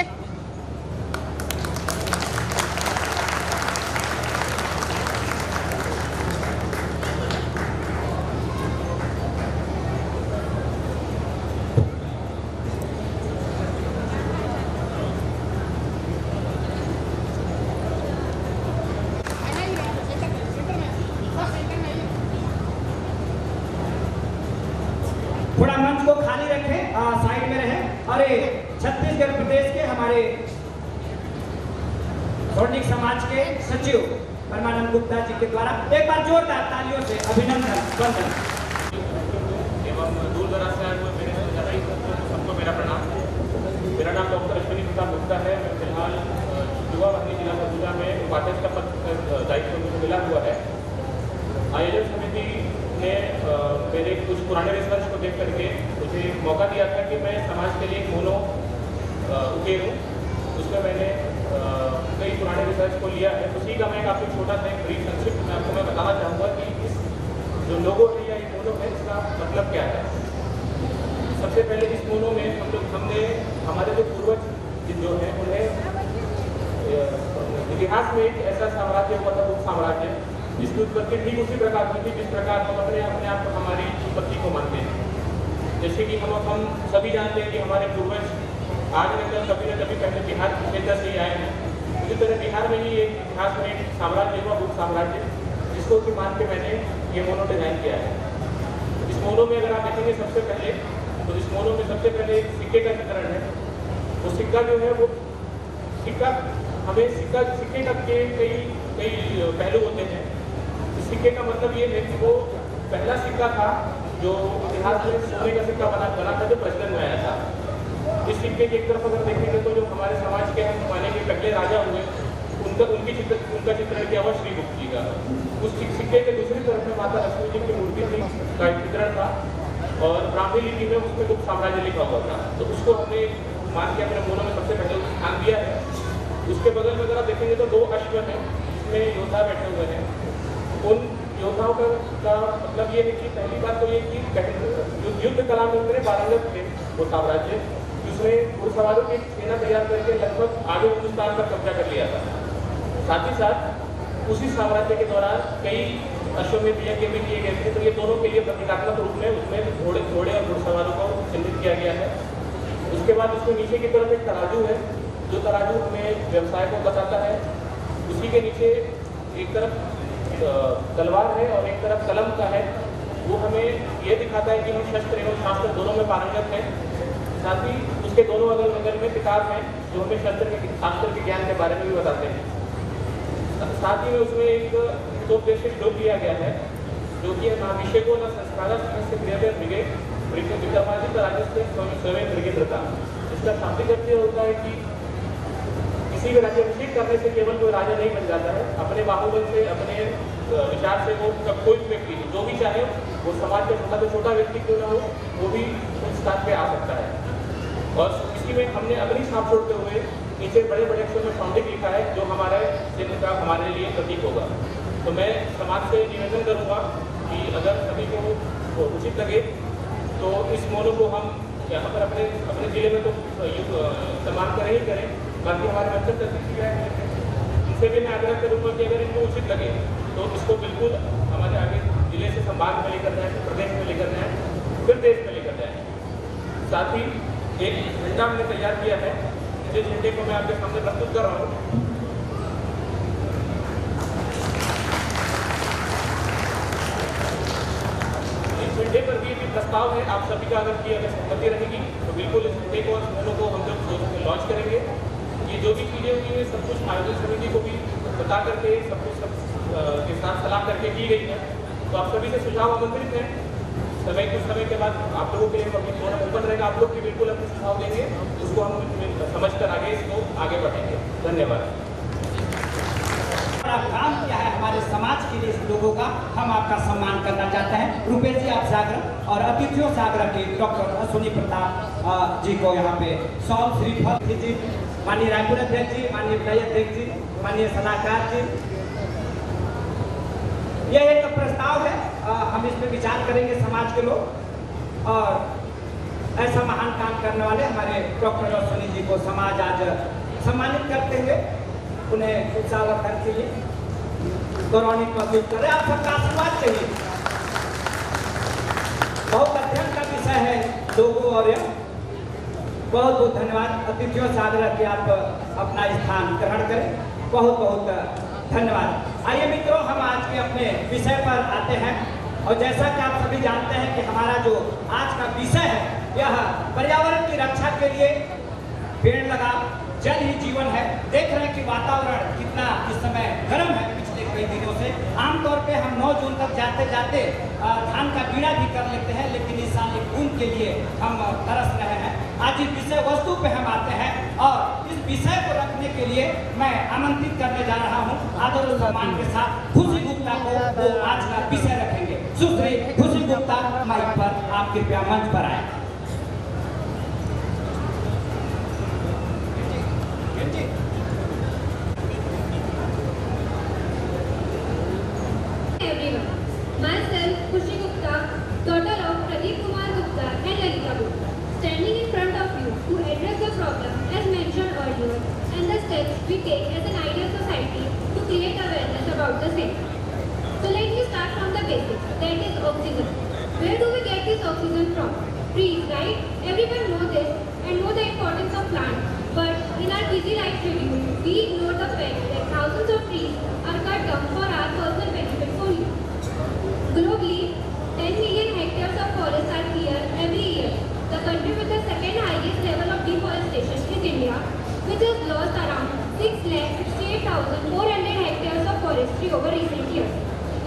थोड़ा मंच को खाली रखें, साइड में रहें। और ये छत्तीसगढ़ प्रदेश के हमारे सौनिक समाज के सचिव परमानंद गुप्ता जी के द्वारा एक बार जोरदार तालियों से अभिनंदन वंदन। एवं दूर दराज से आए हुए मेरे सबको मेरा प्रणाम। मेरा नाम डॉक्टर अश्विनी प्रसाद गुप्ता है। मैं फिलहाल युवा वाहिनी जिला सरगुजा में उपाध्यक्ष का पद दायित्व मुझे मिला हुआ है। आयोजन समिति ने मेरे कुछ पुराने रिसर्च को देख करके मुझे मौका दिया था कि मैं समाज के लिए एक मोनो उकेरूँ। उसमें मैंने कई पुराने रिसर्च को लिया है। उसी का मैं काफ़ी छोटा सा एक ब्रीफ संक्षिप्त में आपको मैं बताना चाहूँगा कि इस जो लोगो है या ये मोनो है, इसका मतलब क्या है। सबसे पहले इस मोनो में हमने हमारे जो पूर्वज जो हैं उन्हें इतिहास में एक ऐसा साम्राज्य हुआ था, गुप्त साम्राज्य, जिसकी उत्पत्ति ठीक उसी प्रकार की थी जिस प्रकार हम अपने आप को हमारी उत्पत्ति को मानते हैं। जैसे कि हम सभी जानते हैं कि हमारे पूर्वज आज न कभी न कभी पहले बिहार क्षेत्र से ही आए हैं। उसी तरह बिहार में ही एक इतिहास में एक साम्राज्य हुआ, गुप्त साम्राज्य, जिसको कि मान के मैंने ये मोनो डिजाइन किया है। इस मोनो में अगर आप देखेंगे सबसे पहले, तो इस मोनो में सबसे पहले एक सिक्के का चित्रण है। वो सिक्का जो है वो सिक्का हमें सिक्के का के कई पहलू होते हैं। सिक्के का मतलब ये है कि वो पहला सिक्का था जो इतिहास में सोने का सिक्का बना था, जो प्रचलन में आया था। इस सिक्के की एक तरफ अगर देखेंगे तो जो हमारे समाज के हम माने के पहले राजा हुए, उनका चित्रण किया हुआ श्रीगुप्त जी का। उस सिक्के के दूसरी तरफ में माता लक्ष्मी जी की मूर्ति थी, का चित्रण था, और ब्राह्मी लिपि में उसमें गुप्त साम्राज्य लिखा हुआ था। तो उसको हमने मान के अपने मोनो में सबसे पहले स्थान दिया है। उसके बगल में अगर आप देखेंगे तो 2 अश्व हैं, जिसमें योद्धा बैठे हुए हैं। उन योद्धाओं का मतलब ये है कि पहली बात तो ये कि युद्ध कला में उतरे पारंगत थे वो साम्राज्य, जिसमें घुड़सवारों की सेना तैयार करके लगभग आधे हिंदुस्तान पर कब्जा कर लिया था। साथ ही साथ उसी साम्राज्य के दौरान कई अश्वमेध यज्ञ भी किए गए थे। तो ये दोनों के लिए प्रतीकात्मक रूप में उसमें घोड़े और घुड़सवारों को चिन्हित किया गया है। उसके बाद उसके नीचे की तरफ एक तराजू है, जो तराजू हमें व्यवसाय को बताता है। उसी के नीचे एक तरफ तलवार है और एक तरफ कलम का है। वो हमें ये दिखाता है कि हम शस्त्र एवं शास्त्र दोनों में पारंगत हैं। साथ ही उसके दोनों अगल बगल में किताब हैं जो हमें शास्त्र के ज्ञान के बारे में भी बताते हैं। साथ ही में उसमें एक उपदेशित श्लोक दिया गया है जो कि अभिषेको न संस्कार विक्रमादित्य राजस्व स्वयं मृगेन्द्रता। इसका शाब्दिक अर्थ होता है कि किसी भी राज्याभिषेक करने से केवल कोई राजा नहीं बन जाता है, अपने बाहुबल से, अपने विचार से वो कोई भी व्यक्ति जो भी चाहे वो समाज का छोटा से छोटा व्यक्ति क्यों ना हो, वो भी उस स्थान पे आ सकता है। और इसी में हमने अपनी छाप छोड़ते हुए नीचे बड़े बड़े अक्षरों में सौंडिक लिखा है, जो हमारे चिन्ह का हमारे लिए प्रतीक होगा। तो मैं समाज से निवेदन करूँगा कि अगर सभी को उचित लगे तो इस मोनो को हम यहाँ पर अपने जिले में तो सम्मान करें ही करें, बाकी हमारे बच्चे प्रतिक्रिया इनसे भी मैं आग्रह करूँगा कि अगर इनको उचित लगे तो इसको बिल्कुल हमारे आगे जिले से संभाग में लेकर जाए, प्रदेश में लेकर जाए, फिर देश में लेकर जाए। साथ ही एक झंडा हमने तैयार किया है, जिस झंडे को मैं आपके सामने प्रस्तुत कर रहा हूँ। इस झंडे पर भी प्रस्ताव है आप सभी का, अगर सहमति रहेगी तो बिल्कुल इस झंडे को और मोनो को हम लोग लॉन्च करेंगे। ये जो भी चीज़ें हुई हैं सब कुछ आयोजन समिति को भी बता करके सब कुछ के साथ सलाह करके की गई है। तो आप सभी से सुझाव आमंत्रित हैं। कुछ समय के बाद आप लोगों के लिए फोरम ओपन रहेगा, आप लोग भी बिल्कुल अपने सुझाव देंगे, उसको हम समझकर आगे इसको आगे बढ़ेंगे। धन्यवाद। बड़ा काम किया है हमारे समाज के लिए, इस लोगों का हम आपका सम्मान करना चाहते हैं। रुपेश जी आपसे आग्रह और अतिथियों से आग्रह की डॉक्टर अश्विनी प्रताप जी को यहाँ पे सॉल श्रीफल जी, माननीय रायपुर अध्यक्ष जी, माननीय विधायी अध्यक्ष जी, माननीय सलाहकार जी, यह एक प्रस्ताव है, हम इस पर विचार करेंगे समाज के लोग। और ऐसा महान काम करने वाले हमारे डॉक्टर अश्विनी जी को समाज आज सम्मानित करते हुए उन्हें उत्साहवर्धन के लिए गौरवान्वित महसूस कर रहे हैं। आप सबका आशीर्वाद चाहिए। बहुत अध्ययन का विषय है लोगों और यह। बहुत बहुत धन्यवाद। अतिथियों से आग्रह कि आप अपना स्थान ग्रहण करें। बहुत बहुत धन्यवाद। आइए मित्रों, हम आज के अपने विषय पर आते हैं। और जैसा कि आप सभी जानते हैं कि हमारा जो आज का विषय है यह पर्यावरण की रक्षा के लिए पेड़ लगा, जल ही जीवन है। देख रहे हैं कि वातावरण कितना इस समय गर्म है पिछले कई दिनों से। आमतौर पे हम 9 जून तक जाते जाते धान का बीड़ा भी कर लेते हैं, लेकिन इस साल एक बूंद के लिए हम तरस रहे हैं। आज इस विषय वस्तु पे हम आते हैं और इस विषय को रखने के लिए मैं आमंत्रित करने जा रहा हूँ आदर और सम्मान के साथ खुशी गुप्ता को, वो आज का विषय रखेंगे। सुश्री खुशी गुप्ता माइक पर आप कृपया मंच पर आए। Myself, Khushi Gupta, daughter of Pradeep Kumar Gupta and Lalita Gupta, standing in front of you to address the problem as mentioned earlier and the steps we take as an ideal society to create awareness about the same. So let me start from the basics, that is oxygen. Where do we get this oxygen from? Trees, right? Everyone knows this and know the importance of plants. But in our busy life schedule, we ignore the fact that thousands of trees are cut down for our personal benefit only. Globally, 10 million hectares of forests are cleared every year. The country with the second highest level of deforestation is India, which has lost around 6,68,400 hectares of forestry over recent years.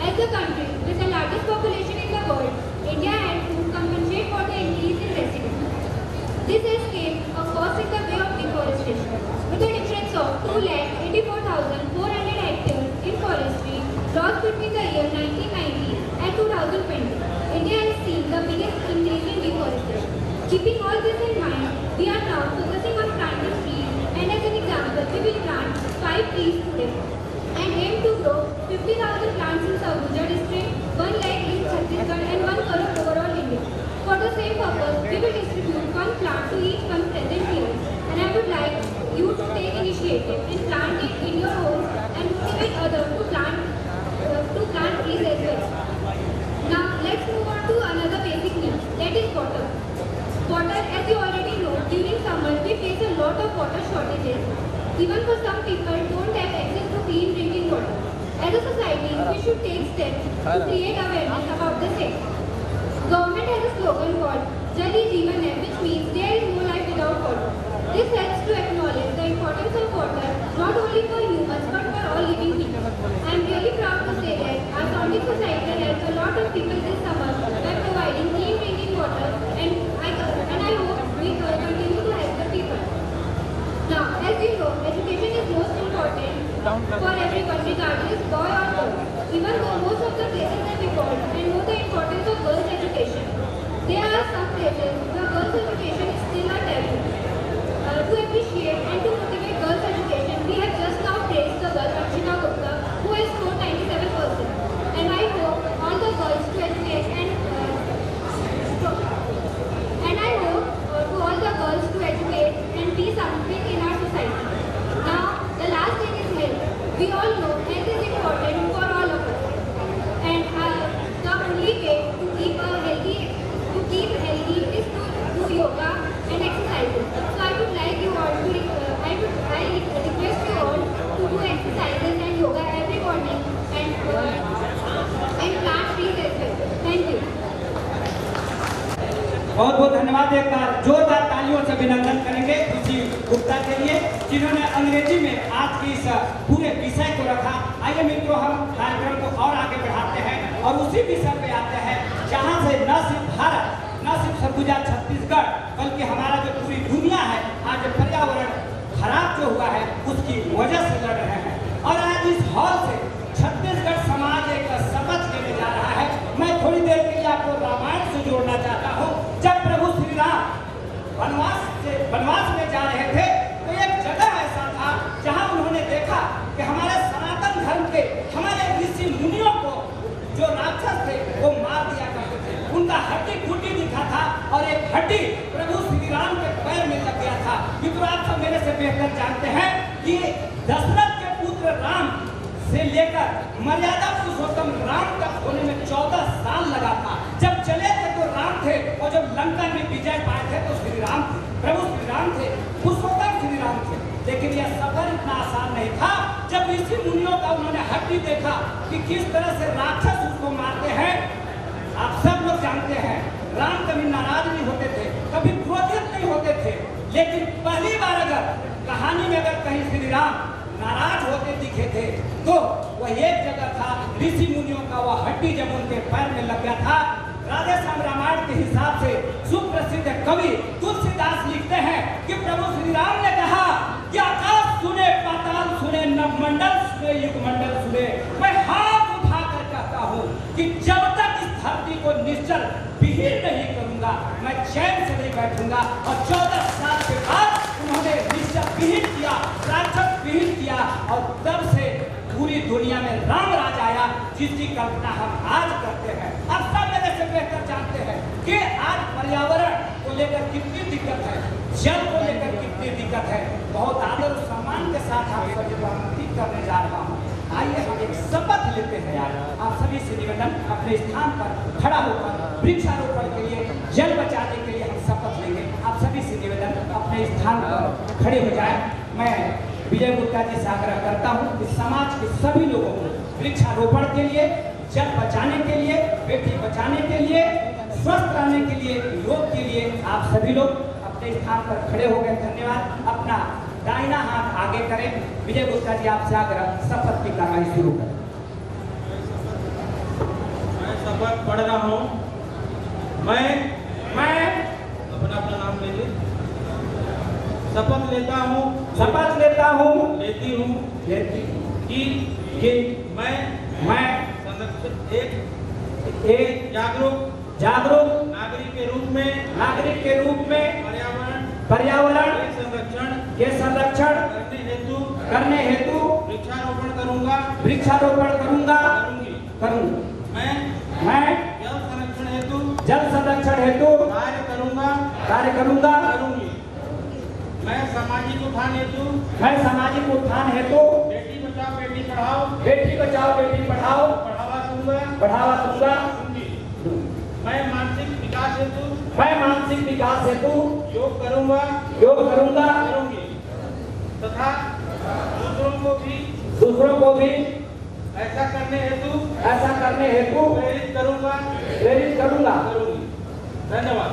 As the country with the largest population in the world, India had to compensate for the increase in residents. This has came a cost in the way of deforestation, with a difference of 2,84,400 hectares in forestry lost between the year 1990 and 2020. India has seen the biggest increase in deforestation. Keeping all this in mind, we are now focusing on planting trees, and as an example, we will plant 5 trees today and aim to grow 50,000 plants in Sarguja district, 1 lakh in Chhattisgarh and 1 crore overall India. For the same purpose, we will distribute 1 plant to each one present here, and I would like you to take initiative and plant it in your homes and motivate others to plant trees as well. Now let's move on to another basic need, that is water. Water, as you already know, during summer we face a lot of water shortages. Even for some people don't have access to clean drinking water. As a society, we should take steps to create awareness about the same. Government has a slogan called Jal Hi Jeevan Hai, which means there is no life without water. This helps to acknowledge the importance of water not only for humans but for all living beings. I am really proud to say that our founding society helped a lot of people this summer by providing clean drinking water, and I hope we continue to help the people. Now, as you know, education is most important for everyone, regardless boy or girl. Even though most of the places have evolved and know the importance of girls' education, there are some places where girls' education is still a taboo. To appreciate and to motivate girls' education, we have just now praised the girl Akshita Gupta, who has scored 97%. And I hope all the girls to educate and I hope to all the girls to educate and be something in our society. Now, the last thing is health. We all know health is important for all of us, and the only way to keep healthy is to do yoga and exercises. So I would like you all to I request you all to do exercises and yoga every morning and plant trees as well. Thank you. बहुत बहुत धन्यवाद। एक बार जोरदार तालियों से अभिनंदन करेंगे खुशी गुप्ता के लिए, जिन्होंने अंग्रेजी में आज की इस पूरे विषय को रखा। आइए मित्रों, हम कार्यक्रम को और आगे बढ़ाते हैं और उसी विषय पे आते हैं जहां से न सिर्फ भारत, न सिर्फ सरगुजा छत्तीसगढ़, बल्कि हमारा जो पूरी दुनिया है आज पर्यावरण खराब जो हुआ है उसकी वजह से लड़ रहे हैं। और आज इस हॉल से उनका हड्डी फूटी दिखा था और एक हड्डी प्रभु श्री राम के पैर में लग गया था। मित्रों, आप सब मेरे से बेहतर जानते हैं कि दशरथ के पुत्र राम से लेकर मर्यादा पुरुषोत्तम राम तक होने में 14 साल लगा था। जब चले थे तो राम थे और जब लंका में विजय पाए थे तो श्री राम थे, प्रभु श्री राम थे, पुरुषोत्तम श्री राम थे। लेकिन यह सफर इतना आसान नहीं था। जब ऋषि मुनियों का उन्होंने हड्डी देखा कि किस तरह से राक्षस उसको मारते हैं, आप सब लोग जानते हैं राम कभी नाराज नहीं होते थे, कभी क्रोधित नहीं होते थे। लेकिन पहली बार अगर कहानी में अगर कहीं श्री राम नाराज होते दिखे थे तो वह एक जगह था, ऋषि मुनियों का वह हड्डी जब उनके पैर में लग गया था। राधे श्याम रामायण के हिसाब से सुप्रसिद्ध कवि तुलसीदास लिखते हैं कि प्रभु श्री राम ने कहा कि आकाश सुने, पाताल सुने, नवमंडल सुने, युगमंडल सुने, मैं हाथ उठाकर कहता हूँ कि जब तक इस धरती को निश्चल विहीन नहीं करूंगा मैं चैन से नहीं बैठूंगा। और 14 साल के बाद उन्होंने निश्चल विहीन किया, राक्षस विहीन किया और तब से पूरी दुनिया में राम राज आया, जिसकी कल्पना हम आज करते हैं। अब सब मेरे से बेहतर जानते हैं कि आज पर्यावरण को लेकर कितनी दिक्कत है, जल को लेकर कितनी दिक्कत है। बहुत आदर और सम्मान के साथ आप सभी को आमंत्रित करने जा रहा हूँ। आइए हम एक शपथ लेते हैं यार। आप सभी से निवेदन, अपने स्थान पर खड़ा होकर वृक्षारोपण के लिए, जल बचाने के लिए हम शपथ लेंगे। आप सभी से निवेदन, अपने स्थान पर खड़े हो जाए। मैं विजय गुप्ता जी से आग्रह करता हूँ कि समाज के सभी लोगों को वृक्षारोपण के लिए, जल बचाने के लिए, बेटी बचाने के लिए, स्वस्थ रहने के लिए, योग के लिए आप सभी लोग अपने स्थान पर खड़े हो गए। धन्यवाद। अपना दाहिना हाथ आगे करें। विजय गुप्ता जी आपसे आग्रह, शपथ की कार्रवाई शुरू करें। मैं शपथ पढ़ रहा हूँ। मैं अपना नाम लीजिए। शपथ लेता हूँ, शपथ लेता हूँ, लेती हूँ कि मैं संरक्षित एक जागरूक नागरिक के रूप में पर्यावरण के संरक्षण करने हेतु वृक्षारोपण करूंगा। मैं जल संरक्षण हेतु कार्य करूंगा। मैं सामाजिक उत्थान हेतु बेटी बचाओ बेटी पढ़ाओ बढ़ावा दूंगा। मैं मानसिक विकास हेतु योग करूंगा तथा दूसरों को भी ऐसा करने हेतु प्रेरित करूंगा। धन्यवाद।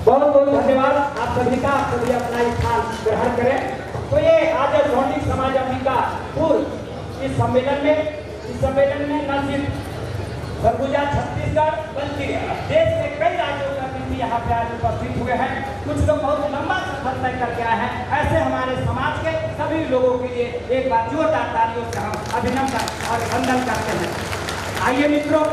बहुत बहुत धन्यवाद आप सभी का। आप सभी अपना स्थान ग्रहण करें। तो ये आज सौंडिक समाज अंबिकापुर इस सम्मेलन में न सिर्फ सरगुजा छत्तीसगढ़ बल्कि देश के कई राज्यों का भी यहाँ पे आज उपस्थित हुए हैं। कुछ लोग बहुत लंबा सफर तय करके आए हैं। ऐसे हमारे समाज के सभी लोगों के लिए एक बार जोरदार तालियों से हम अभिनंदन और वंदन करते हैं। आइए मित्रों,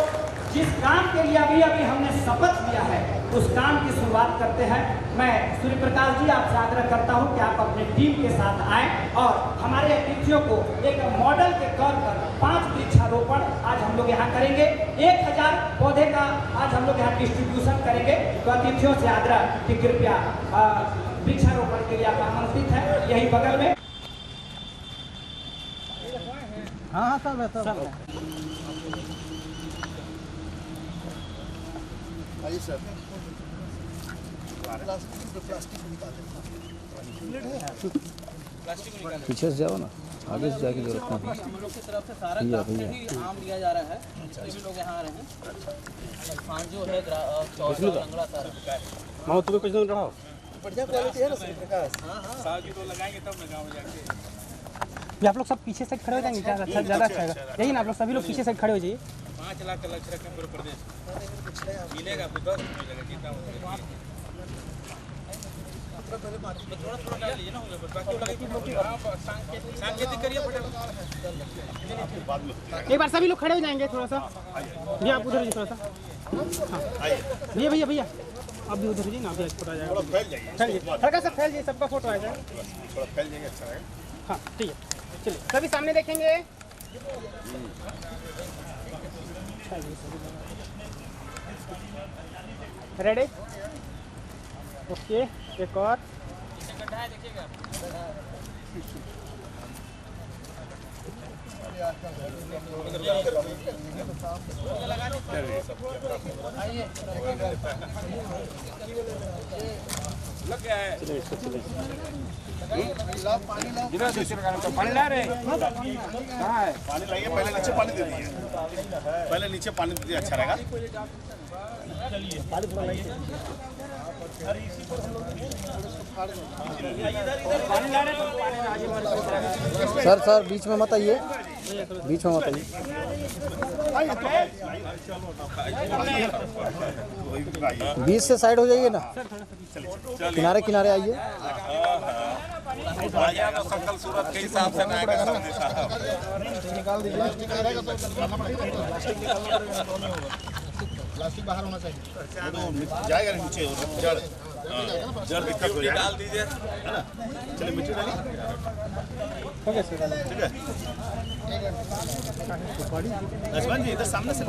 जिस काम के लिए अभी हमने शपथ लिया है उस काम की शुरुआत करते हैं। मैं सूर्य प्रकाश जी आपसे आग्रह करता हूं कि आप अपने टीम के साथ आएं और हमारे अतिथियों को एक मॉडल के तौर पर 5 वृक्षारोपण आज हम लोग यहाँ करेंगे। 1000 पौधे का आज हम लोग यहाँ डिस्ट्रीब्यूशन करेंगे। तो अतिथियों से आग्रह कि कृपया वृक्षारोपण के लिए आप आमंत्रित हैं। यही बगल में हाँ सब आइए सर। प्लास्टिक पीछे से जाओ ना, आगे से जाके जरूरत नहीं। की तरफ से सारा आम दिया जा रहा है। सभी लोग यहाँ आ रहे हैं। सांजो है लंगड़ा सारा माओ तुम्हें कुछ नहीं रहा। बढ़िया क्वालिटी है ना सर प्रकाश। हाँ साल तो लगाएंगे तब मैं गाँव जाके। ये आप लोग सब पीछे से खड़े हो जाएंगे क्या? अच्छा ज़्यादा अच्छा है। यही ना, आप लोग सभी लोग पीछे से खड़े हो जाइए। 5 लाख का लक्ष्य रखें पूरे प्रदेश मिलेगा आपको 10 मिलेगा कितना थोड़ा डालिए ना, सांकेतिक करिए एक बार सभी लोग खड़े हो जाएंगे थोड़ा सा। भैया आप उधर थोड़ा सा। हाँ भैया आप भी उधर जी ना, अभी फोटो आ जाएगा। फैल जाइए, हल्का सा फैल जाइए, सबका फोटो आ जाएगा। थोड़ा फैल जाएगा, अच्छा है। हाँ ठीक है, चलिए सभी सामने देखेंगे। रेडी ओके एक और लग गया है पानी ला रहे कहाँ है पानी लाइए पहले नीचे पानी दे दीजिए पहले नीचे पानी दे दीजिए अच्छा रहेगा पानी थोड़ा लाइए सर बीच में मत आइए बीच में मत आइए बीच से साइड हो जाइए ना किनारे किनारे आइए सकल सूरत के हिसाब से निकाल दीजिए प्लास्टिक बाहर होना चाहिए जाएगा नीचे जड़ जड़ दिक्कत हो जाएगा डाल दीजिए है ना चलिए मिट्टी डालिए ओके सर ठीक है लक्ष्मण जी इधर सामने से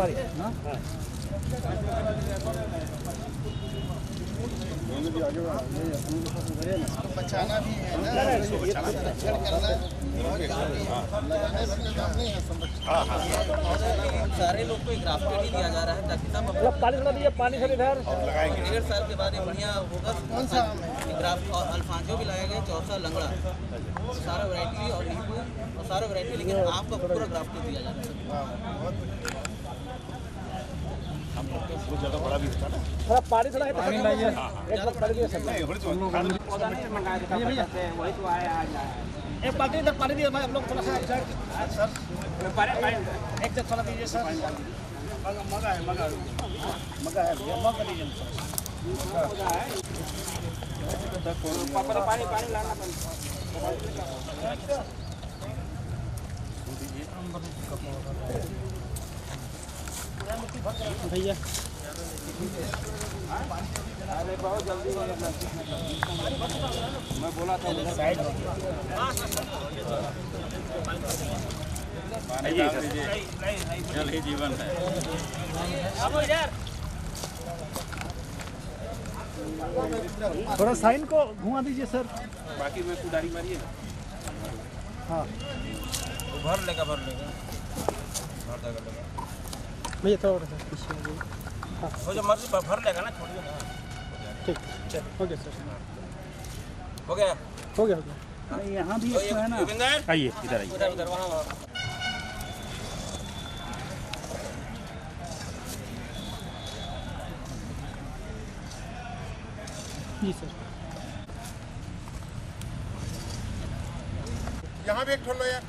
बचाना भी है ना सारे लोग को एक ग्राफ्टेड ही दिया जा रहा है ताकि सब पानी थोड़ा दीजिए पानी थोड़ी इधर 1.5 साल के बाद ये बढ़िया होगा। कौन सा ग्राफ और अल्फांजो भी लगाए गए, चौसा लंगड़ा सारा वैरायटी और नींबू और सारा वैरायटी, लेकिन आपका पूरा ग्राफ्टेड दिया जा रहा है। ज़्यादा बड़ा भी होता है ना थोड़ा पानी थोड़ा पानी लाइए एक बार पड़ गया सब नहीं थोड़ी वही तो आया एक बाल्टी इधर पानी दिए भाई हम लोग थोड़ा सा सर एक जग थोड़ा दीजिए सर मगा है भैया मगा दीजिए पापा तो पानी लाना भैया अरे बहुत जल्दी हो गया मैं बोला था साइड जल ही जीवन है थोड़ा साइन को घुमा दीजिए सर बाकी में कुदारी मारिए ना हाँ भर लेगा भैया थोड़ा सा पीछे हाँ वो जो मर्जी भर लेगा ना, छोड़िए ना। ठीक चल ओके सर हो गया यहाँ भी तो है ना, आइए इधर आइए इधर वहाँ जी सर यहाँ भी एक ठोल लो यार